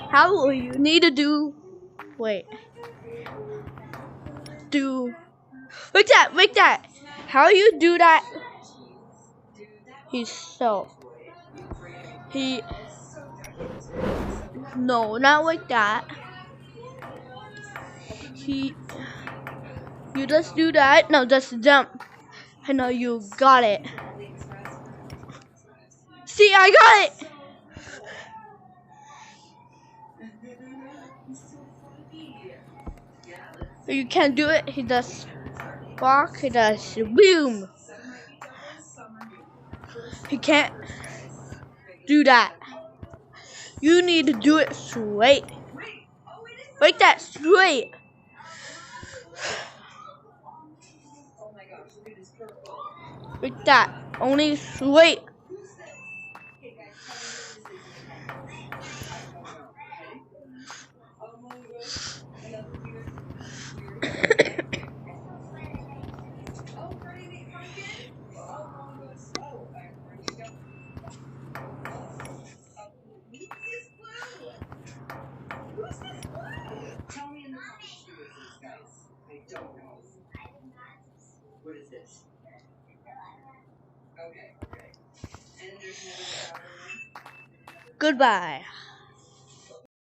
How will you need to do? Wait. Do. Wait that. How you do that? He. No, not like that. You just do that. No, just jump. I know you got it. See, I got it. You can't do it. He does walk. He does boom. He can't do that. You need to do it straight. Like that straight. Like that. Only straight. Tell me in the comments who is this, guys. I don't know. What is this? Okay. And there's another. Goodbye.